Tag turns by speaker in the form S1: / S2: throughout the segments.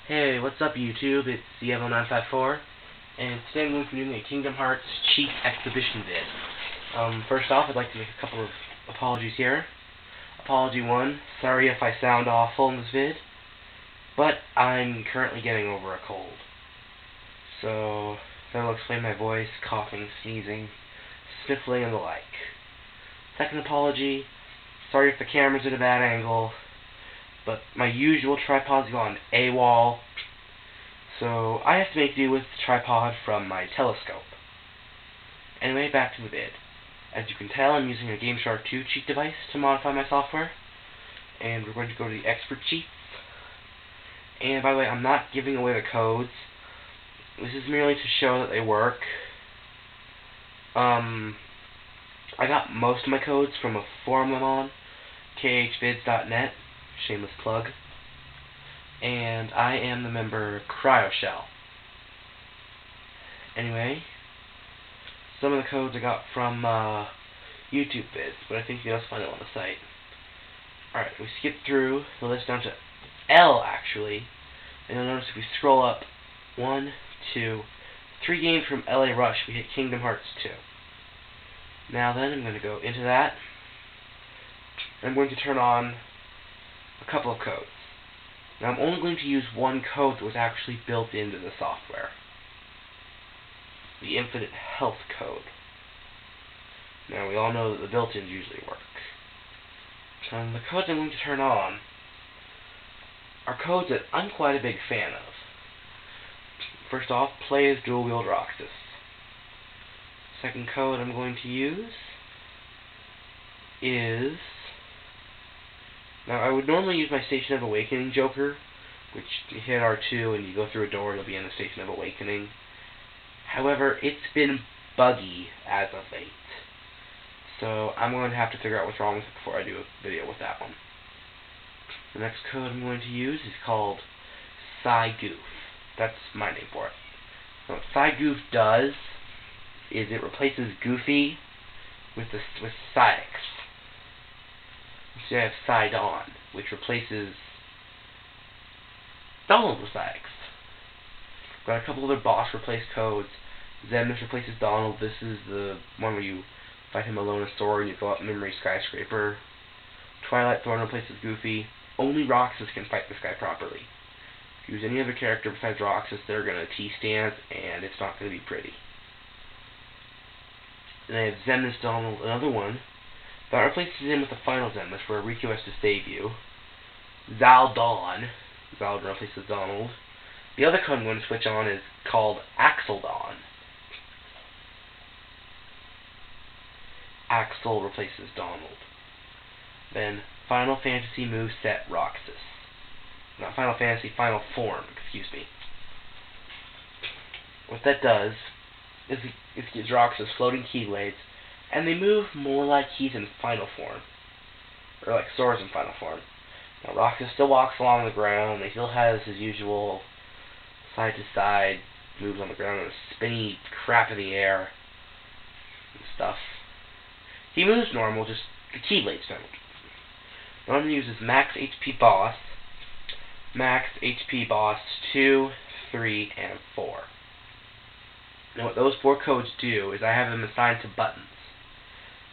S1: Hey, what's up YouTube? It's CFO954, and today I'm going to be doing a Kingdom Hearts cheat exhibition vid. First off, I'd like to make a couple of apologies here. Apology 1, sorry if I sound awful in this vid, but I'm currently getting over a cold. So, that'll explain my voice, coughing, sneezing, sniffling, and the like. Second apology, sorry if the camera's at a bad angle, but my usual tripod's gone AWOL, so I have to make do with the tripod from my telescope. Anyway, back to the vid. As you can tell, I'm using a Gameshark 2 cheat device to modify my software, and we're going to go to the expert cheats. And by the way, I'm not giving away the codes. This is merely to show that they work. I got most of my codes from a forum I'm on, khvids.net. Shameless plug. And I am the member CryoShell. Anyway, some of the codes I got from YouTube vids, but I think you'll find it on the site. Alright, we skip through the list down to L, actually, and you'll notice if we scroll up 1, 2, 3 games from LA Rush, we hit Kingdom Hearts 2. Now then, I'm going to go into that. I'm going to turn on a couple of codes. Now I'm only going to use one code that was actually built into the software. The Infinite Health code. Now we all know that the built-ins usually work. So the codes I'm going to turn on are codes that I'm quite a big fan of. First off, play as DW Roxas. Second code I'm going to use is... Now, I would normally use my Station of Awakening Joker, which you hit R2 and you go through a door, you'll be in the Station of Awakening. However, it's been buggy as of late. So, I'm going to have to figure out what's wrong with it before I do a video with that one. The next code I'm going to use is called Saix. That's my name for it. Now, what Saix does is it replaces Goofy with Saix. So I have Sidon, which replaces Donald with Saix. Got a couple other boss replace codes. Xemnas replaces Donald. This is the one where you fight him alone in a store and you go up Memory Skyscraper. Twilight Thorn replaces Goofy. Only Roxas can fight this guy properly. If you use any other character besides Roxas, they're going to T-stance, and it's not going to be pretty. Then I have Xemnas Donald, another one. That replaces him with the final Xemnas, where Riku has to save you. Zaldon replaces Donald. The other code I'm going to switch on is called Axel. Axel replaces Donald. Then Final Fantasy moveset Roxas. Not Final Fantasy, Final Form, excuse me. What that does is it gives Roxas floating keyblades, and they move more like he's in final form. Or like Sora's in final form. Now Roxas still walks along the ground, and he still has his usual side to side moves on the ground and spinny crap in the air and stuff. He moves normal, just the keyblades don't. What I'm going to use is Max HP Boss, Max HP Boss 2, 3, and 4. Now what those 4 codes do is I have them assigned to buttons.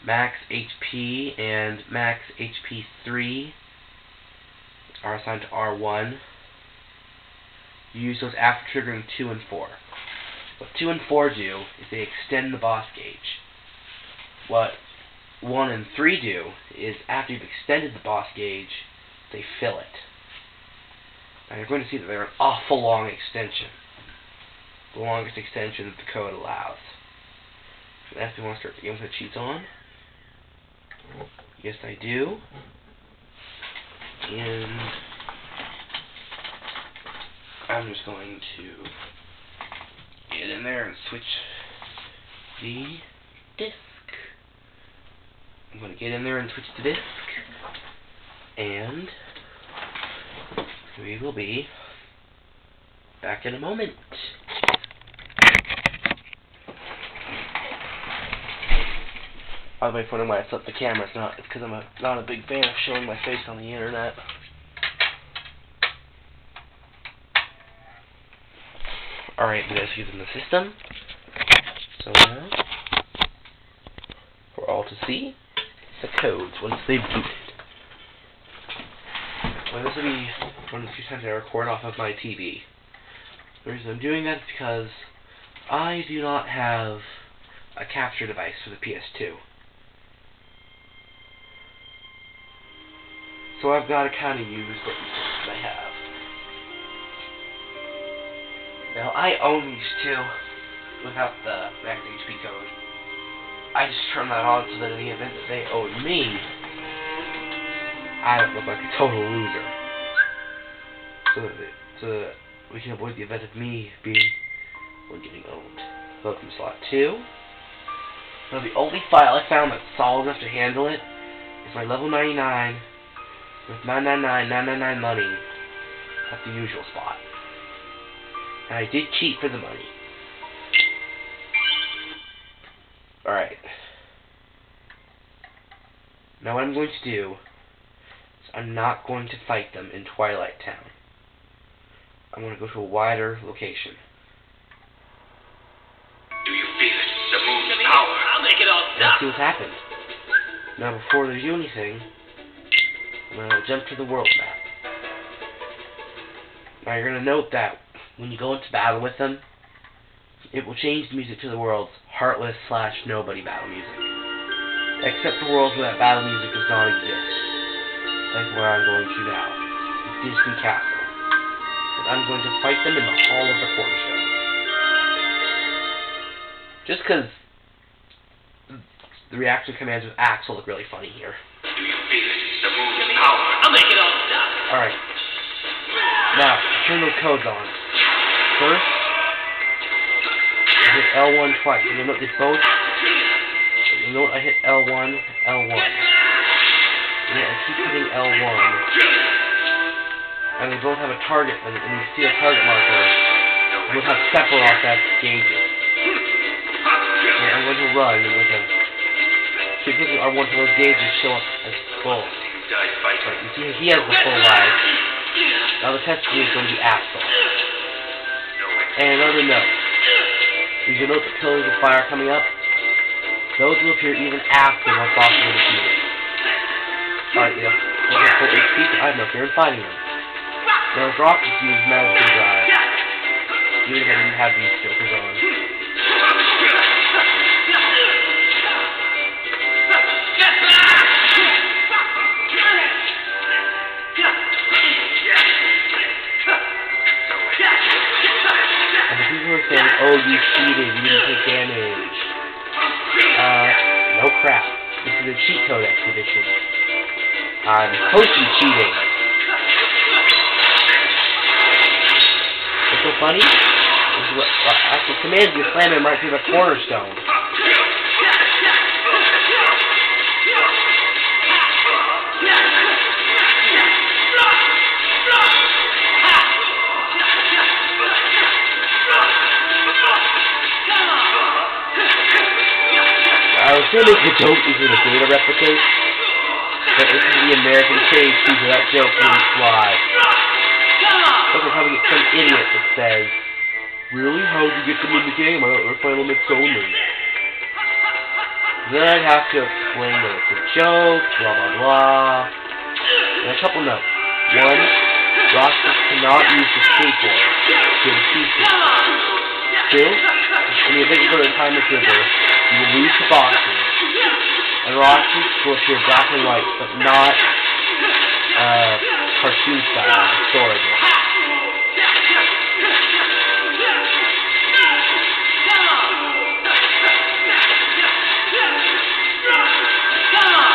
S1: Max HP and Max HP 3 are assigned to R1. You use those after triggering 2 and 4. What 2 and 4 do is they extend the boss gauge. What 1 and 3 do is after you've extended the boss gauge, they fill it. Now you're going to see that they're an awful long extension. The longest extension that the code allows. So that's if we want to start the game with the cheats on. Yes, I do. And I'm just going to get in there and switch the disc. I'm going to get in there and switch the disc. And we will be back in a moment. By the way, for why I flipped the camera, it's because I'm not a big fan of showing my face on the internet. Alright, we gotta see them in the system. So now, for all to see, the codes once they've booted. Well, this will be one of the few times I record off of my TV. The reason I'm doing that is because I do not have a capture device for the PS2. So I've got to kind of use what I have. Now, I own these two without the max HP code. I just turn that on so that in the event that they owe me, I don't look like a total loser. So that we can avoid the event of me being getting owned. Welcome slot 2. Now the only file I found that's solid enough to handle it is my level 99 with 999 money at the usual spot. And I did cheat for the money. Alright. Now what I'm going to do is I'm not going to fight them in Twilight Town. I'm going to go to a wider location.
S2: Do you feel it? The moon's power. I'll make it all stop.
S1: Let's see what's happened. Now before they do anything, I'm going to jump to the world map. Now you're going to note that when you go into battle with them, it will change the music to the world's heartless / nobody battle music. Except for worlds where that battle music does not exist. Like where I'm going to now. Disney Castle. And I'm going to fight them in the Hall of the Cornerstone. Just because the reaction commands with Axel look really funny here.
S2: Do you feel it? The moon's power. I'll make it all stop.
S1: Alright. Now, turn those codes on. First, I hit L1 twice. You'll note they both. You'll note I hit L1, L1. And I keep hitting L1. And they both have a target, and when you see a target marker, they both have Sephiroth as gauges. And I'm going to run with a. Keep hitting R1 until those gauges show up as full. Right, you see he has the full life. Now the test is going to be Axel. And another note. You should note the pillars of fire coming up. Those will appear even after one boss is defeated. Alright, yeah. Those are full HP, so I have no fear in fighting them. Now if Roxas uses magic and drive, even if I didn't have these jokers on. Saying, oh, you cheated, you didn't take damage. No crap. This is a cheat code expedition. I'm totally cheating. What's so funny? This is what Axel commands you to slam him right through the cornerstone. I was going to make a joke using the data replicate, but this is the American case so that joke wouldn't fly. But we'll probably get some idiot that says, really? How did you get them in the game? I thought they were final mix only. Then I'd have to explain that it's a joke, blah blah blah. And a couple notes. One, Roxas cannot use the skateboard to achieve it. Two, in the event you go to the Timeless River, you will lose the bosses, and Roxas will appear black and white, but not cartoon style, story.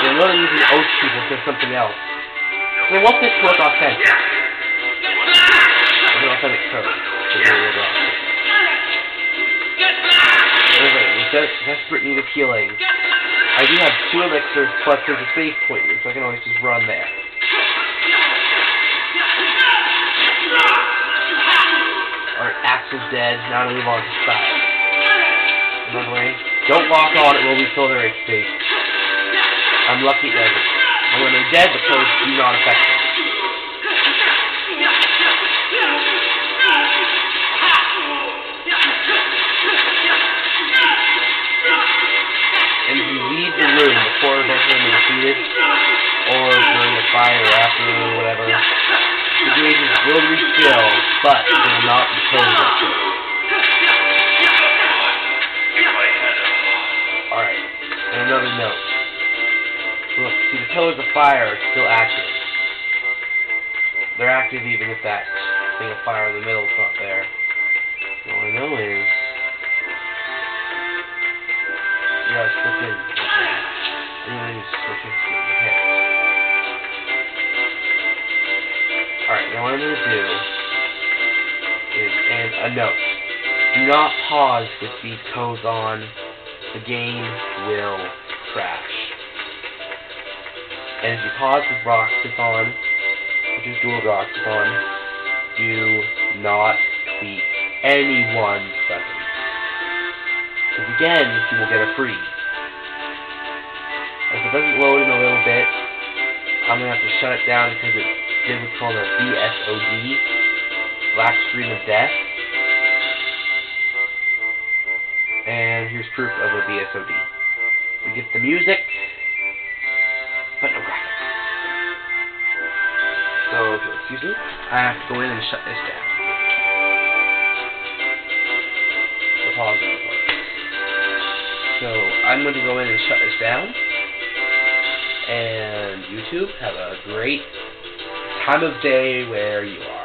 S1: And another reason Oath people says something else. So I want this to look authentic. It's an authentic code. Anyway, with desperate need of healing, I do have 2 elixirs, plus there's a save point, so I can always just run there. Alright, Axel's dead, now to move on to Saix. By the way, don't lock on, it will refill their HP. I'm lucky it doesn't. And when they're dead, the codes do not affect them. whatever. The gauges will refill, but they will not be totally refill. Alright, and another note. Look, see the pillars of fire are still active. They're active even if that thing of fire in the middle is not there. All I know is you gotta switch in. And you need to switch in to get hit. Alright, now what I'm gonna do is, and a note. Do not pause with these codes on. The game will crash. And if you pause with Roxas on, which is dual Roxas on, do not tweak anyone's weapons. Because again, you will get a freeze. If it doesn't load in a little bit, I'm going to have to shut it down because it did what's called a BSOD, Black Screen of Death. And here's proof of a BSOD. We get the music, but no graphics. So, if you'll excuse me, I have to go in and shut this down. The pause on the part. So, I'm going to go in and shut this down. And YouTube, have a great time of day where you are.